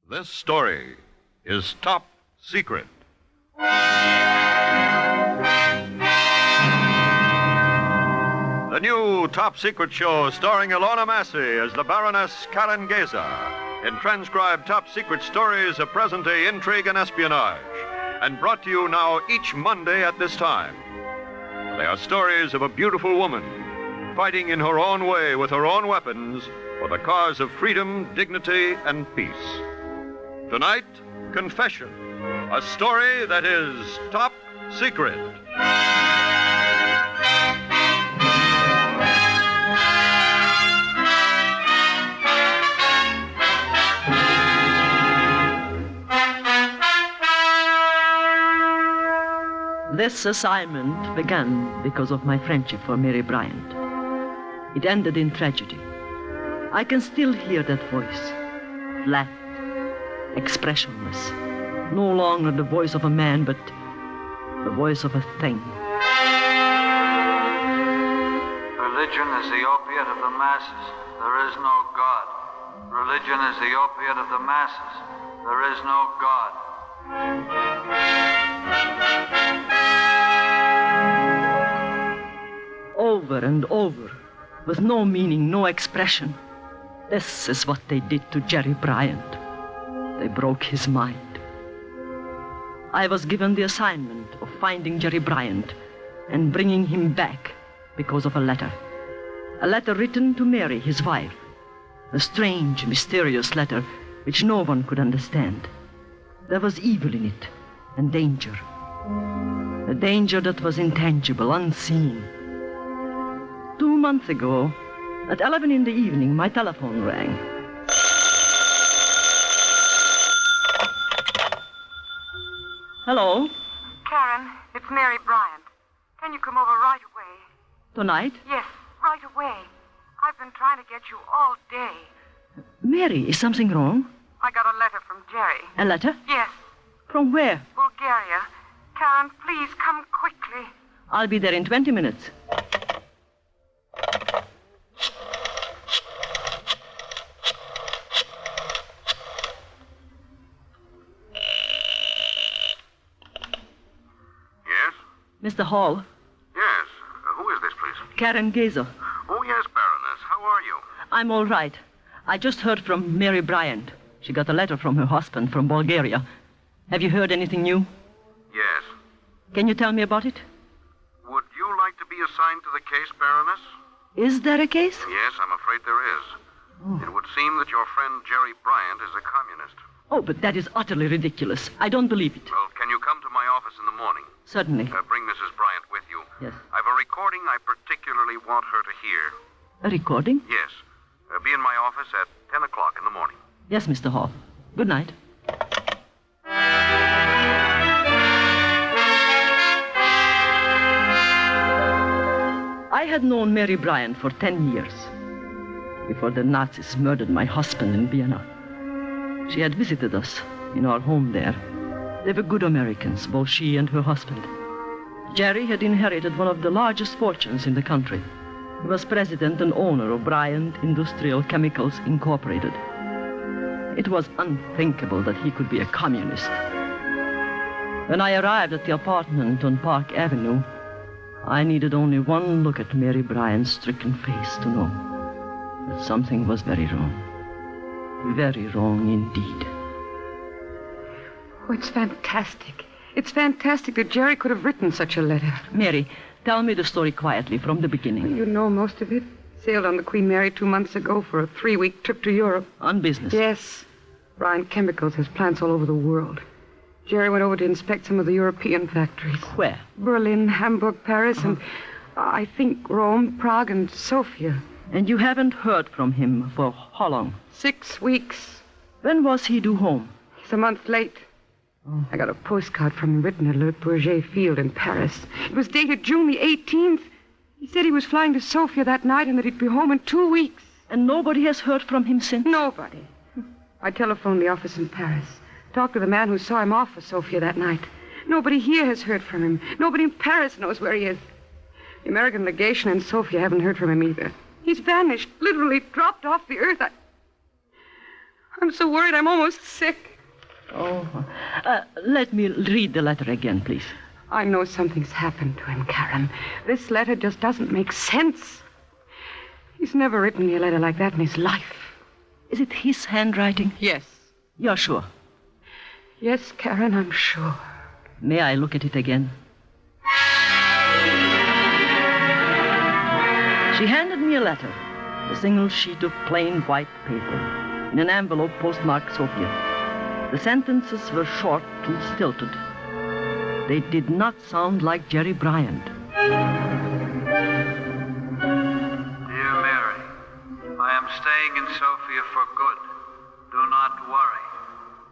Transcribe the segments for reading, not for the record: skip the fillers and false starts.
This story is top secret. The new Top Secret show starring Ilona Massey as the Baroness Karen Geza in transcribed top secret stories of present-day intrigue and espionage, and brought to you now each Monday at this time. They are stories of a beautiful woman fighting in her own way with her own weapons for the cause of freedom, dignity, and peace. Tonight, Confession, a story that is top secret. This assignment began because of my friendship for Mary Bryant. It ended in tragedy. I can still hear that voice, flat, expressionless, no longer the voice of a man, but the voice of a thing. Religion is the opiate of the masses. There is no God. Religion is the opiate of the masses. There is no God. Over and over, with no meaning, no expression. This is what they did to Jerry Bryant. They broke his mind. I was given the assignment of finding Jerry Bryant and bringing him back because of a letter. A letter written to Mary, his wife. A strange, mysterious letter which no one could understand. There was evil in it, and danger. A danger that was intangible, unseen. 2 months ago, at 11 in the evening, my telephone rang. Hello? Karen, it's Mary Bryant. Can you come over right away? Tonight? Yes, right away. I've been trying to get you all day. Mary, is something wrong? I got a letter from Jerry. A letter? Yes, From where? Bulgaria. Karen, please come quickly. I'll be there in 20 minutes. Mr. Hall. Yes. Who is this, please? Karen Geza. Oh, yes, Baroness. How are you? I'm all right. I just heard from Mary Bryant. She got a letter from her husband from Bulgaria. Have you heard anything new? Yes. Can you tell me about it? Would you like to be assigned to the case, Baroness? Is there a case? Yes, I'm afraid there is. It would seem that your friend Jerry Bryant is a communist. Oh, but that is utterly ridiculous. I don't believe it. Well, can you come to my office in the morning? Certainly. Bring Mrs. Bryant with you. Yes. I've a recording I particularly want her to hear. A recording? Yes. Be in my office at 10 o'clock in the morning. Yes, Mr. Hall. Good night. I had known Mary Bryant for 10 years, before the Nazis murdered my husband in Vienna. She had visited us in our home there. They were good Americans, both she and her husband. Jerry had inherited one of the largest fortunes in the country. He was president and owner of Bryant Industrial Chemicals Incorporated. It was unthinkable that he could be a communist. When I arrived at the apartment on Park Avenue, I needed only one look at Mary Bryant's stricken face to know that something was very wrong. Very wrong indeed. Oh, it's fantastic. It's fantastic that Jerry could have written such a letter. Mary, tell me the story quietly from the beginning. You know most of it. Sailed on the Queen Mary 2 months ago for a 3-week trip to Europe. On business? Yes. Bryant Chemicals has plants all over the world. Jerry went over to inspect some of the European factories. Where? Berlin, Hamburg, Paris, and I think Rome, Prague, and Sofia. And you haven't heard from him for how long? 6 weeks. When was he due home? He's a month late. I got a postcard from him written at Le Bourget Field in Paris. It was dated June the 18th. He said he was flying to Sofia that night and that he'd be home in 2 weeks. And nobody has heard from him since? Nobody. I telephoned the office in Paris. Talked to the man who saw him off for Sofia that night. Nobody here has heard from him. Nobody in Paris knows where he is. The American legation in Sofia haven't heard from him either. He's vanished, literally dropped off the earth. I'm I'm so worried I'm almost sick. Oh, let me read the letter again, please. I know something's happened to him, Karen. This letter just doesn't make sense. He's never written me a letter like that in his life. Is it his handwriting? Yes. You're sure? Yes, Karen, I'm sure. May I look at it again? She handed me a letter, a single sheet of plain white paper, in an envelope postmarked Sofia. The sentences were short and stilted. They did not sound like Jerry Bryant. Dear Mary, I am staying in Sofia for good. Do not worry.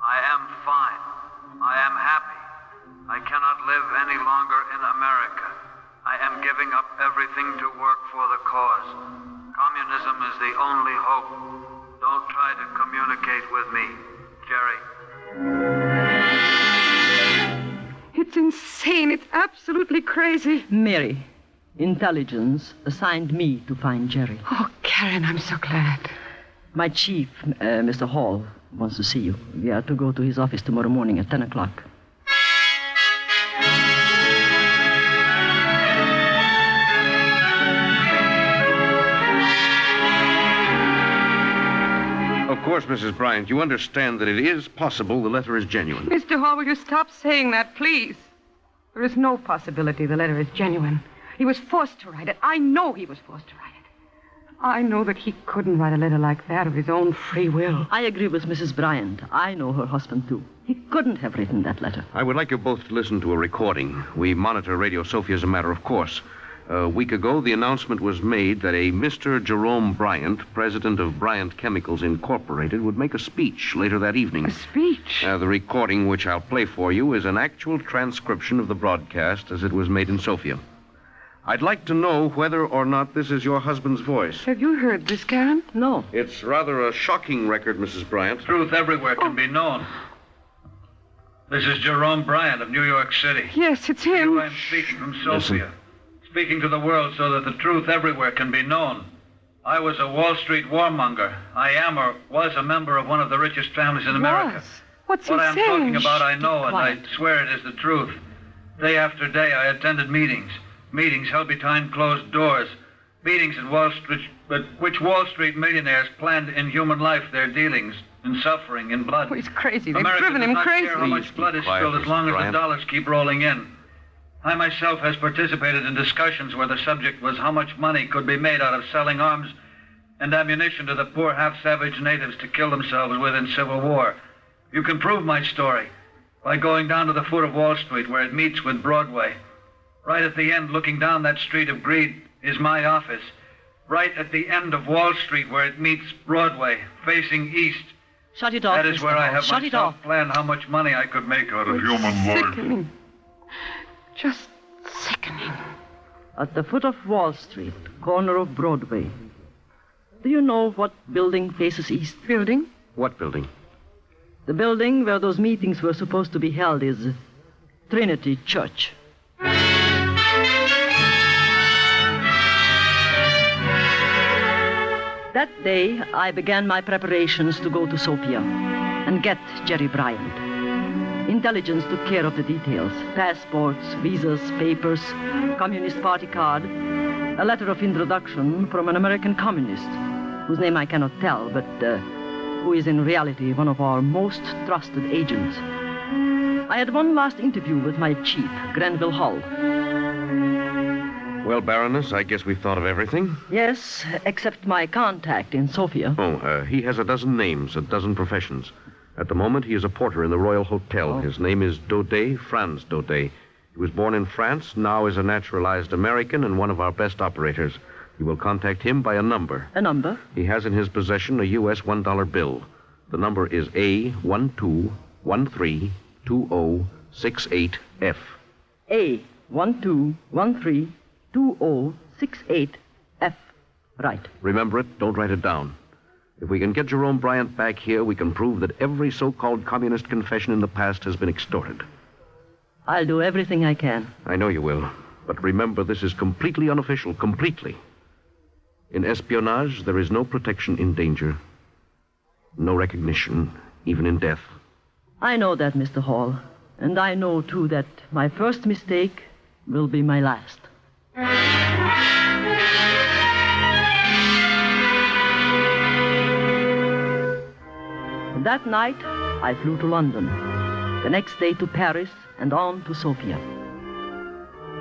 I am fine. I am happy. I cannot live any longer in America. I am giving up everything to work for the cause. Communism is the only hope. Don't try to communicate with me, Jerry. It's insane. It's absolutely crazy. Mary, intelligence assigned me to find Jerry. Oh, Karen, I'm so glad. My chief, Mr. Hall, wants to see you. We are to go to his office tomorrow morning at 10 o'clock. Of course, Mrs. Bryant, you understand that it is possible the letter is genuine. Mr. Hall, will you stop saying that, please? There is no possibility the letter is genuine. He was forced to write it. I know he was forced to write it. I know that he couldn't write a letter like that of his own free will. I agree with Mrs. Bryant. I know her husband, too. He couldn't have written that letter. I would like you both to listen to a recording. We monitor Radio Sofia as a matter of course. A week ago, the announcement was made that a Mr. Jerome Bryant, president of Bryant Chemicals Incorporated, would make a speech later that evening. A speech? The recording, which I'll play for you, is an actual transcription of the broadcast as it was made in Sofia. I'd like to know whether or not this is your husband's voice. Have you heard this, Karen? No. It's rather a shocking record, Mrs. Bryant. Truth everywhere can be known. This is Jerome Bryant of New York City. Yes, it's him. I'm speaking from Sofia. Speaking to the world so that the truth everywhere can be known. I was a Wall Street warmonger. I am or was a member of one of the richest families in America. What's What he I am saying? talking about I know, and I quiet. swear it is the truth. Day after day, I attended meetings. Meetings held behind closed doors. Meetings at Wall Street, but which Wall Street millionaires planned in human life their dealings, in suffering, in blood. Oh, he's crazy. They've America driven does him not crazy. care how much blood is quiet, spilled as Mrs. long as the Bryant. dollars keep rolling in. I myself has participated in discussions where the subject was how much money could be made out of selling arms and ammunition to the poor half-savage natives to kill themselves with in Civil War. You can prove my story by going down to the foot of Wall Street where it meets with Broadway. Right at the end, looking down that street of greed, is my office. Right at the end of Wall Street where it meets Broadway, facing east. Shut it off, That is Mr. where I Hall. have Shut it myself off. planned how much money I could make out of human life. Sickening. Just sickening. At the foot of Wall Street, corner of Broadway. Do you know what building faces east? Building? What building? The building where those meetings were supposed to be held is Trinity Church. That day, I began my preparations to go to Sofia and get Jerry Bryant. Intelligence took care of the details. Passports, visas, papers, Communist Party card, a letter of introduction from an American communist, whose name I cannot tell, but who is in reality one of our most trusted agents. I had one last interview with my chief, Grenville Hull. Well, Baroness, I guess we've thought of everything. Yes, except my contact in Sofia. He has a dozen names, a dozen professions. At the moment, he is a porter in the Royal Hotel. Oh. His name is Daudet, Franz Daudet. He was born in France, now is a naturalized American and one of our best operators. You will contact him by a number. A number? He has in his possession a U.S. $1 bill. The number is A12132068F. A12132068F. Right. Remember it, don't write it down. If we can get Jerome Bryant back here, we can prove that every so-called communist confession in the past has been extorted. I'll do everything I can. I know you will. But remember, this is completely unofficial, completely. In espionage, there is no protection in danger. No recognition, even in death. I know that, Mr. Hall. And I know, too, that my first mistake will be my last. That night, I flew to London. The next day to Paris, and on to Sofia.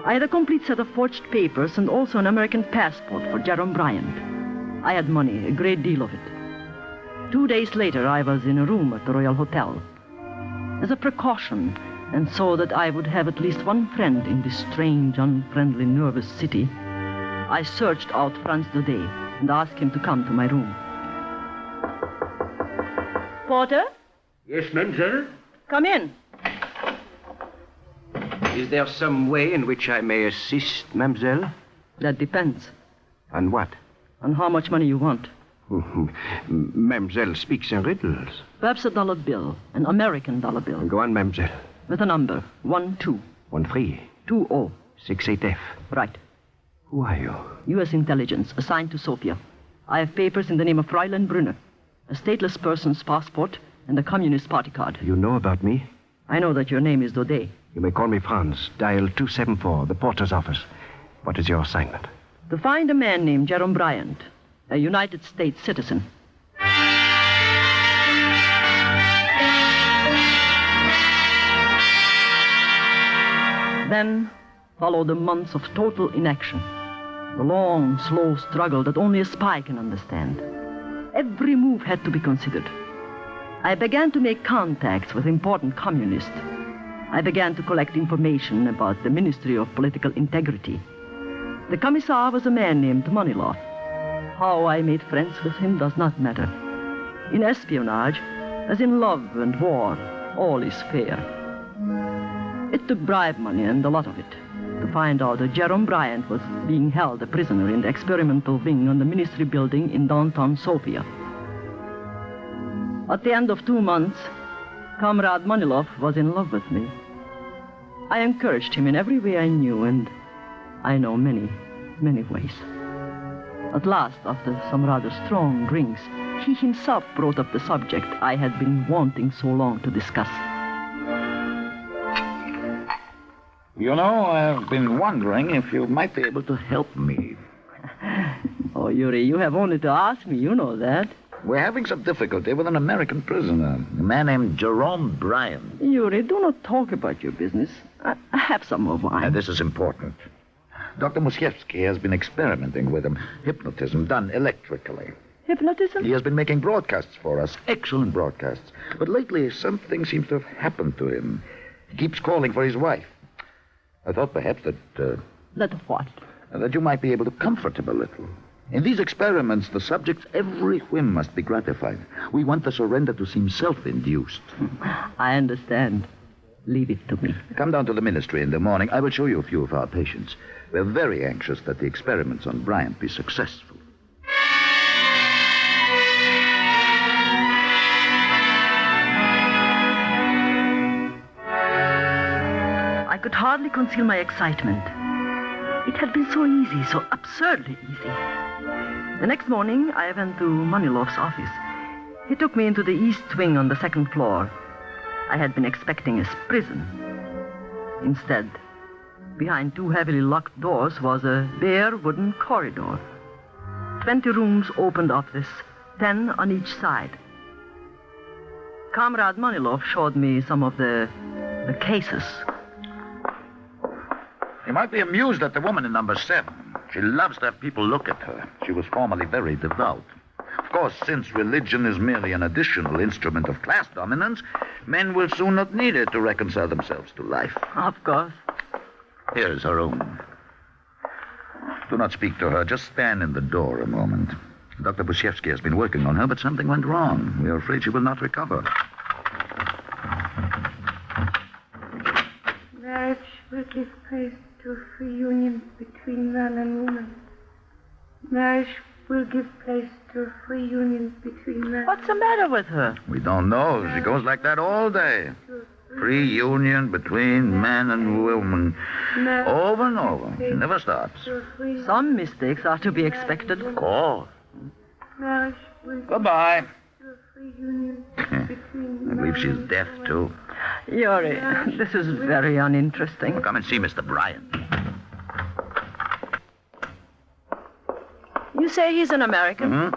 I had a complete set of forged papers and also an American passport for Jerome Bryant. I had money, a great deal of it. 2 days later, I was in a room at the Royal Hotel. As a precaution, and so that I would have at least one friend in this strange, unfriendly, nervous city, I searched out Franz Daudet and asked him to come to my room. Porter? Yes, mademoiselle? Come in. Is there some way in which I may assist, mademoiselle? That depends. On what? On how much money you want. Mademoiselle speaks in riddles. Perhaps a dollar bill, an American dollar bill. Go on, mademoiselle. With a number, 12. 13. 20. 68F. Right. Who are you? U.S. intelligence, assigned to Sofia. I have papers in the name of Fräulein Brunner, a stateless person's passport, and a Communist party card. You know about me? I know that your name is Daudet. You may call me Franz. Dial 274, the porter's office. What is your assignment? To find a man named Jerome Bryant, a United States citizen. Then followed the months of total inaction. The long, slow struggle that only a spy can understand. Every move had to be considered. I began to make contacts with important communists. I began to collect information about the Ministry of Political Integrity. The commissar was a man named Maniloff. How I made friends with him does not matter. In espionage, as in love and war, all is fair. It took bribe money and a lot of it to find out that Jerome Bryant was being held a prisoner in the experimental wing on the ministry building in downtown Sofia. At the end of 2 months, Comrade Maniloff was in love with me. I encouraged him in every way I knew, and I know many, many ways. At last, after some rather strong drinks, he himself brought up the subject I had been wanting so long to discuss. You know, I've been wondering if you might be able to help me. Oh, Yuri, you have only to ask me, you know that. We're having some difficulty with an American prisoner, a man named Jerome Bryant. Yuri, do not talk about your business. I have some more wine. This is important. Dr. Musiewski has been experimenting with him. Hypnotism done electrically. Hypnotism? He has been making broadcasts for us, excellent broadcasts. But lately, something seems to have happened to him. He keeps calling for his wife. I thought perhaps that... That what? That you might be able to comfort him a little. In these experiments, the subject's every whim must be gratified. We want the surrender to seem self-induced. I understand. Leave it to me. Come down to the ministry in the morning. I will show you a few of our patients. We're very anxious that the experiments on Bryant be successful. I could hardly conceal my excitement. It had been so easy, so absurdly easy. The next morning, I went to Maniloff's office. He took me into the east wing on the 2nd floor. I had been expecting a prison. Instead, behind 2 heavily locked doors was a bare wooden corridor. 20 rooms opened off this, 10 on each side. Comrade Maniloff showed me some of the cases. You might be amused at the woman in number 7. She loves to have people look at her. She was formerly very devout. Of course, since religion is merely an additional instrument of class dominance, men will soon not need it to reconcile themselves to life. Of course. Here is her room. Do not speak to her. Just stand in the door a moment. Dr. Musiewski has been working on her, but something went wrong. We are afraid she will not recover. Marriage will give place to a free union between man and woman. Marriage will give place to a free union between man. What's the matter with her? We don't know. She goes like that all day. Free union between man and woman. Over and over. She never stops. Some mistakes are to be expected. Of course. Marriage will Goodbye. give place to a free free union between I believe man she's and deaf, woman. too. Yuri, this is very uninteresting. Come and see Mr. Bryant. You say he's an American? Hmm?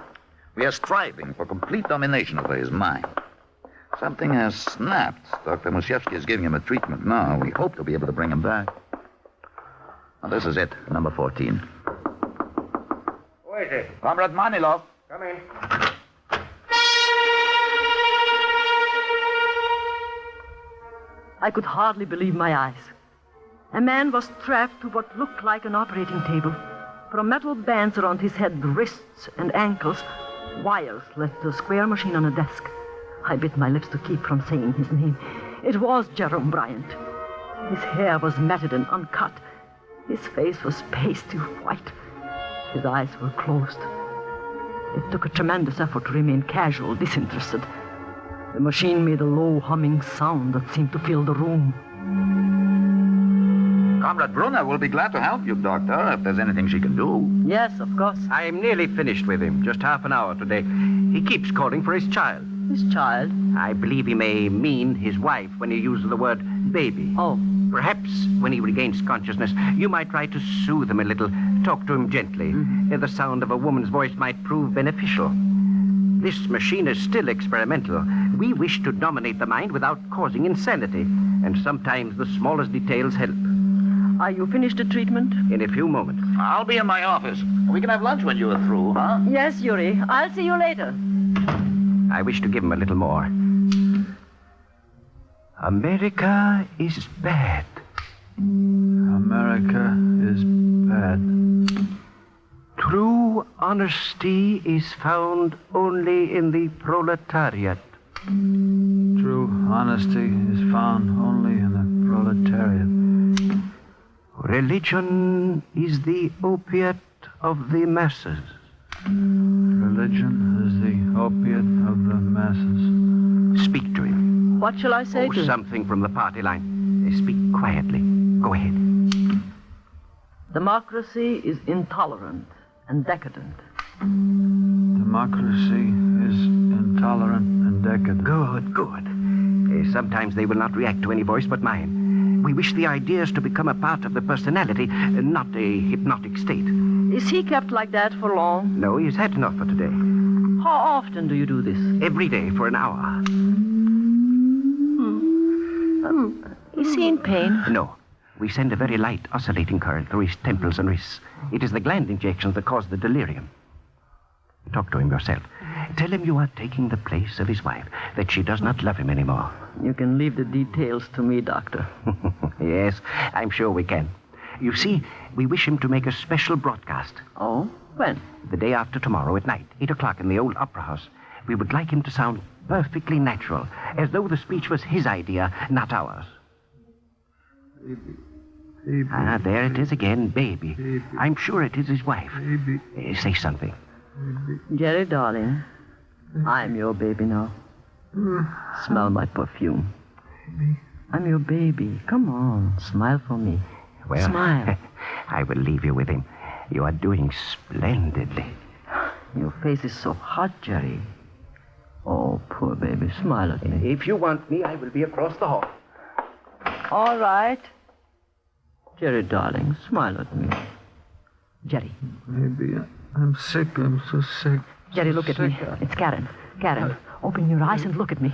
We are striving for complete domination over his mind. Something has snapped. Dr. Mushevsky is giving him a treatment now. We hope to be able to bring him back. Now, this is it, number 14. Who is it? Comrade Manilov. Come in. I could hardly believe my eyes. A man was strapped to what looked like an operating table. From metal bands around his head, wrists, and ankles, wires led to a square machine on a desk. I bit my lips to keep from saying his name. It was Jerome Bryant. His hair was matted and uncut. His face was pasty white. His eyes were closed. It took a tremendous effort to remain casual, disinterested. The machine made a low humming sound that seemed to fill the room. Comrade Brunner will be glad to help you, Doctor, if there's anything she can do. Yes, of course. I'm nearly finished with him. Just half an hour today. He keeps calling for his child. His child? I believe he may mean his wife when he uses the word baby. Oh. Perhaps when he regains consciousness, you might try to soothe him a little. Talk to him gently. The sound of a woman's voice might prove beneficial. This machine is still experimental. We wish to dominate the mind without causing insanity. And sometimes the smallest details help. Are you finished the treatment? In a few moments. I'll be in my office. We can have lunch when you are through, huh? Yes, Yuri. I'll see you later. I wish to give him a little more. America is bad. America is bad. True honesty is found only in the proletariat. True honesty is found only in the proletariat. Religion is the opiate of the masses. Religion is the opiate of the masses. Speak to him. What shall I say to him? Something from the party line. Speak quietly. Go ahead. Democracy is intolerant and decadent. Democracy is intolerant and decadent. Good, good. Sometimes they will not react to any voice but mine. We wish the ideas to become a part of the personality, not a hypnotic state. Is he kept like that for long? No, he's had enough for today. How often do you do this? Every day for an hour. Is he in pain? No. We send a very light oscillating current through his temples and wrists. It is the gland injections that cause the delirium. Talk to him yourself. Tell him you are taking the place of his wife, that she does not love him anymore. You can leave the details to me, Doctor. Yes, I'm sure we can. You see, we wish him to make a special broadcast. Oh? When? The day after tomorrow at night, 8 o'clock in the old opera house. We would like him to sound perfectly natural, as though the speech was his idea, not ours. Baby. There it is again, baby. Baby. I'm sure it is his wife. Baby. Say something. Jerry, darling, I'm your baby now. Smell my perfume. Baby. I'm your baby. Come on, smile for me. Well, Smile. I will leave you with him. You are doing splendidly. Your face is so hot, Jerry. Oh, poor baby, smile at me. If you want me, I will be across the hall. All right. Jerry, darling, smile at me. Jerry. Baby, I'm sick. I'm so sick. Jerry, look at me. It's Karen. Karen, open your eyes and look at me.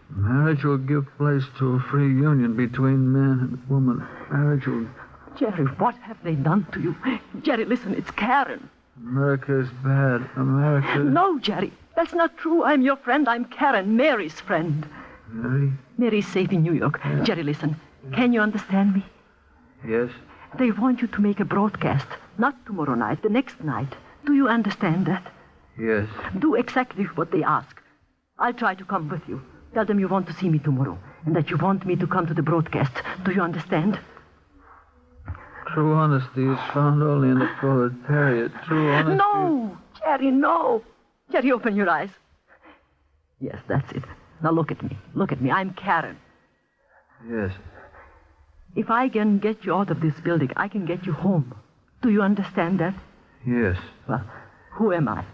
Marriage will give place to a free union between man and woman. Marriage will... Jerry, what have they done to you? Jerry, listen, it's Karen. America is bad. America... No, Jerry, that's not true. I'm your friend. I'm Karen, Mary's friend. Mary? Mary's safe in New York. Yeah. Jerry, listen. Can you understand me? Yes. They want you to make a broadcast. Not tomorrow night, the next night. Do you understand that? Yes. Do exactly what they ask. I'll try to come with you. Tell them you want to see me tomorrow and that you want me to come to the broadcast. Do you understand? True honesty is found only in the proletariat. True honesty... No, Jerry, no. Jerry, open your eyes. Yes, that's it. Now look at me. Look at me. I'm Karen. Yes. If I can get you out of this building, I can get you home. Do you understand that? Yes. Well, who am I?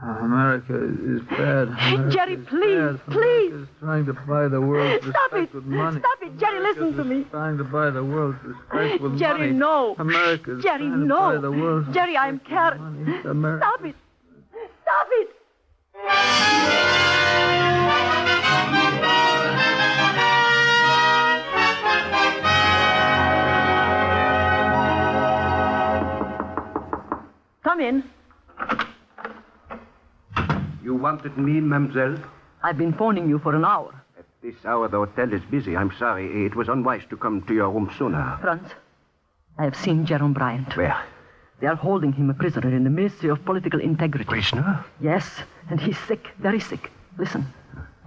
America is bad. Jerry, please, please. America's trying to buy the world's respect with money. Stop it, Jerry, listen to me. Trying to buy the world's respect with Jerry, money. no. America's Jerry, trying no. to buy the world's Jerry, I'm respect with carrying. money. Stop it. Stop it. Come in. You wanted me, mademoiselle? I've been phoning you for an hour. At this hour, the hotel is busy. I'm sorry. It was unwise to come to your room sooner. Franz, I have seen Jerome Bryant. Where? They are holding him a prisoner in the Ministry of Political Integrity. Prisoner? Yes, and he's sick, very sick. Listen,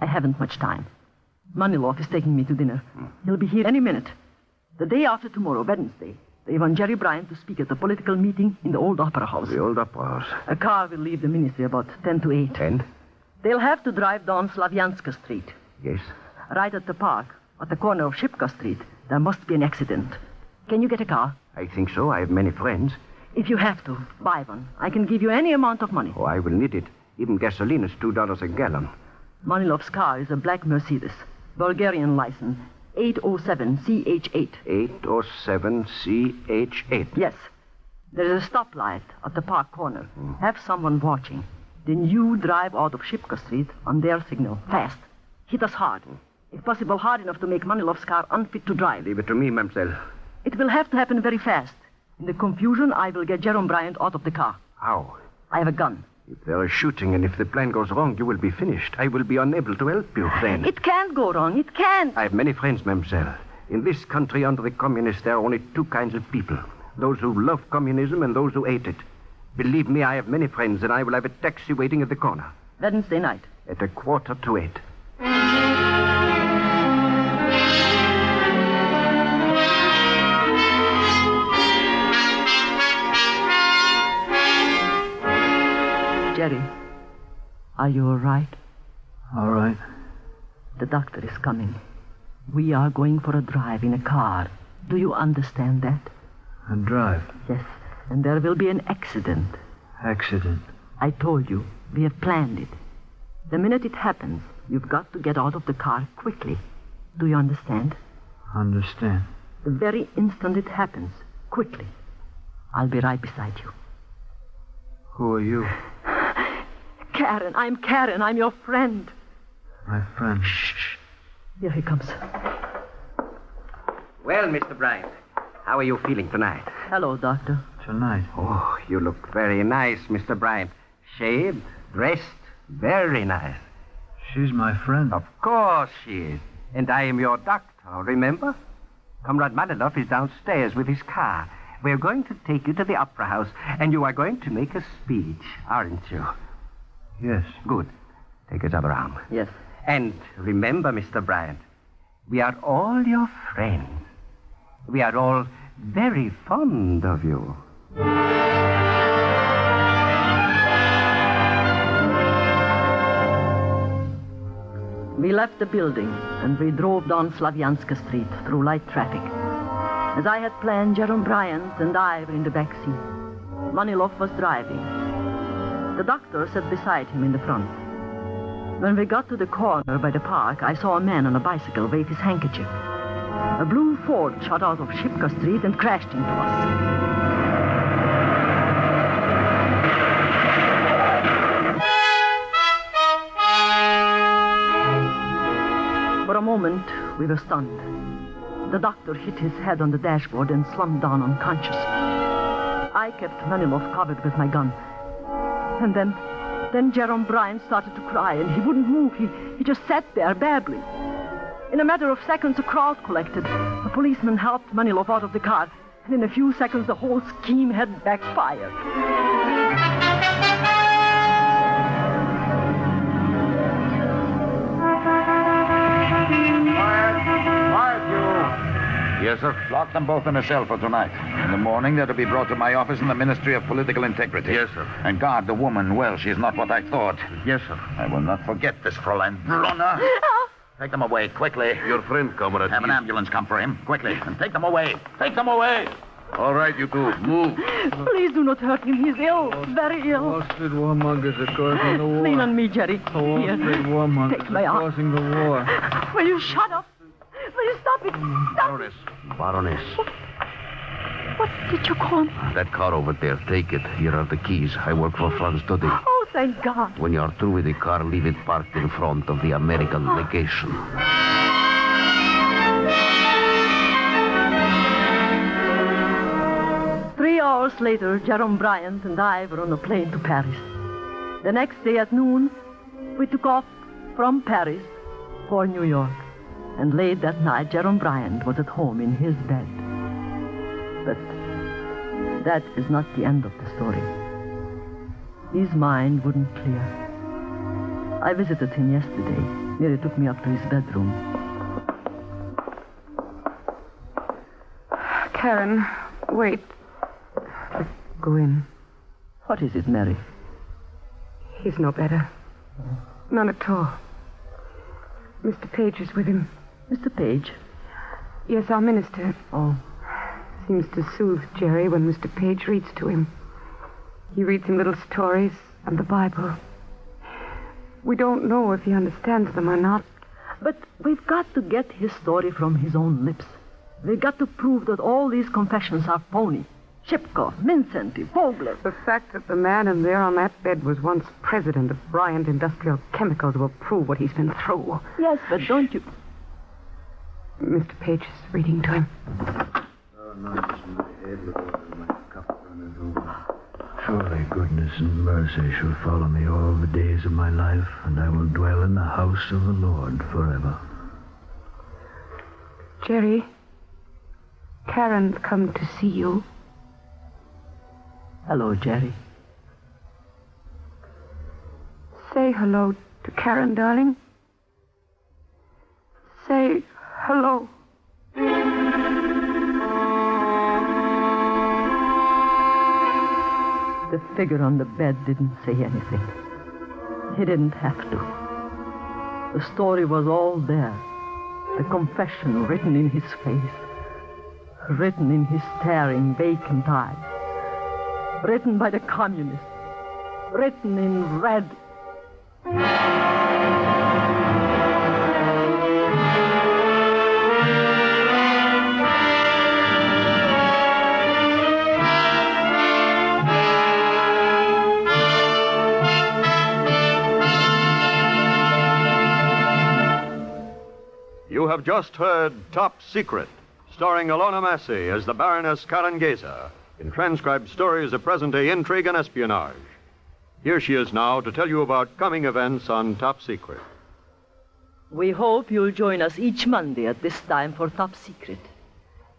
I haven't much time. Manilov is taking me to dinner. He'll be here any minute. The day after tomorrow, Wednesday, they want Jerry Bryant to speak at a political meeting in the old opera house. The old opera house. A car will leave the ministry about 10 to 8. 10? They'll have to drive down Slavianska Street. Yes. Right at the park, at the corner of Shipka Street, there must be an accident. Can you get a car? I think so. I have many friends. If you have to, buy one. I can give you any amount of money. Oh, I will need it. Even gasoline is $2 a gallon. Manilov's car is a black Mercedes. Bulgarian license. 807CH8. 807CH8. Yes. There is a stoplight at the park corner. Have someone watching. Then you drive out of Shipka Street on their signal. Fast. Hit us hard. If possible, hard enough to make Manilov's car unfit to drive. Leave it to me, mademoiselle. It will have to happen very fast. In the confusion, I will get Jerome Bryant out of the car. How? I have a gun. If there is shooting and if the plan goes wrong, you will be finished. I will be unable to help you then. It can't go wrong. It can't. I have many friends, mademoiselle. In this country, under the communists, there are only two kinds of people. Those who love communism and those who hate it. Believe me, I have many friends, and I will have a taxi waiting at the corner. Wednesday night. At 7:45. Jerry, are you all right? All right. The doctor is coming. We are going for a drive in a car. Do you understand that? A drive. Yes, and there will be an accident. Accident. I told you, we have planned it. The minute it happens, you've got to get out of the car quickly. Do you understand? Understand. The very instant it happens, quickly. I'll be right beside you. Who are you? Karen, I'm Karen. I'm your friend. My friend. Shh. Here he comes. Well, Mr. Bryant, how are you feeling tonight? Hello, Doctor. Tonight. Oh, you look very nice, Mr. Bryant. Shaved, dressed, very nice. She's my friend. Of course she is. And I am your doctor, remember? Comrade Manilov is downstairs with his car. We're going to take you to the opera house, and you are going to make a speech, aren't you? Yes. Good. Take his other arm. Yes. And remember, Mr. Bryant, we are all your friends. We are all very fond of you. We left the building, and we drove down Slavianska Street through light traffic. As I had planned, Jerome Bryant and I were in the back seat. Manilov was driving. The doctor sat beside him in the front. When we got to the corner by the park, I saw a man on a bicycle wave his handkerchief. A blue Ford shot out of Shipka Street and crashed into us. For a moment, we were stunned. The doctor hit his head on the dashboard and slumped down unconscious. I kept Manilov covered with my gun. And then Jerome Bryant started to cry, and he wouldn't move. He just sat there, babbling. In a matter of seconds, a crowd collected. A policeman helped Manilov out of the car, and in a few seconds, the whole scheme had backfired. Yes, sir. Lock them both in a cell for tonight. In the morning, they're to be brought to my office in the Ministry of Political Integrity. Yes, sir. And guard the woman well. She's not what I thought. Yes, sir. I will not forget this, Fräulein Brunner. Take them away, quickly. Your friend, comrade. Have an ambulance come for him, quickly. And take them away. Take them away. All right, you two. Move. Please do not hurt him. He's ill. Very ill. Wall Street warmongers are causing the war. Lean on me, Jerry. The Wall Here. Street warmongers Take my are arm. causing the war. Will you shut up? Will you stop it? Stop it. Baroness. What did you call me? That car over there, take it. Here are the keys. I work for France today. Oh, thank God. When you're through with the car, leave it parked in front of the American legation. 3 hours later, Jerome Bryant and I were on a plane to Paris. The next day at noon, we took off from Paris for New York. And late that night, Jerome Bryant was at home in his bed. But that is not the end of the story. His mind wouldn't clear. I visited him yesterday. Mary took me up to his bedroom. Karen, wait. Go in. What is it, Mary? He's no better. None at all. Mr. Page is with him. Mr. Page? Yes, our minister. Oh. Seems to soothe Jerry when Mr. Page reads to him. He reads him little stories and the Bible. We don't know if he understands them or not. But we've got to get his story from his own lips. We've got to prove that all these confessions are phony. Shipko, Vincenti, Vogler. The fact that the man in there on that bed was once president of Bryant Industrial Chemicals will prove what he's been through. Yes, but don't you... Mr. Page is reading to him. Surely goodness and mercy shall follow me all the days of my life, and I will dwell in the house of the Lord forever. Jerry, Karen's come to see you. Hello, Jerry. Say hello to Karen, darling. Say hello. The figure on the bed didn't say anything. He didn't have to. The story was all there. The confession written in his face. Written in his staring, vacant eyes. Written by the communists. Written in red. You have just heard Top Secret, starring Ilona Massey as the Baroness Karen Geza, in transcribed stories of present-day intrigue and espionage. Here she is now to tell you about coming events on Top Secret. We hope you'll join us each Monday at this time for Top Secret.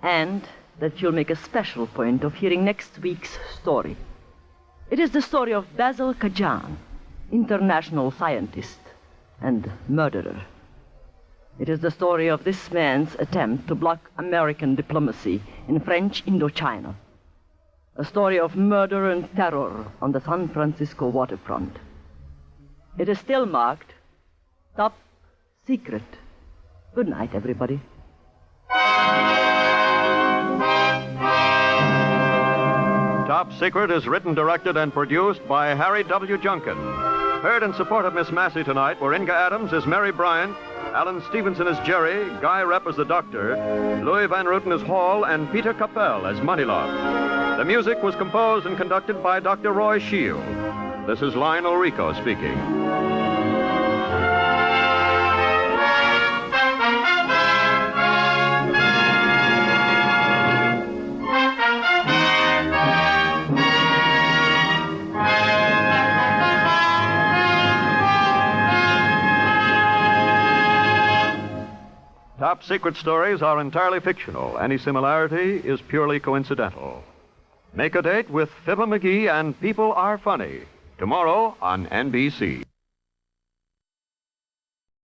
And that you'll make a special point of hearing next week's story. It is the story of Basil Kajan, international scientist and murderer. It is the story of this man's attempt to block American diplomacy in French Indochina. A story of murder and terror on the San Francisco waterfront. It is still marked Top Secret. Good night, everybody. Top Secret is written, directed, and produced by Harry W. Junkin. Heard in support of Miss Massey tonight were Inga Adams as Mary Bryant, Alan Stevenson as Jerry, Guy Repp as the Doctor, Louis Van Ruten as Hall, and Peter Capel as Moneylove. The music was composed and conducted by Dr. Roy Shield. This is Lionel Rico speaking. Top Secret stories are entirely fictional. Any similarity is purely coincidental. Make a date with Fibber McGee and People Are Funny tomorrow on NBC.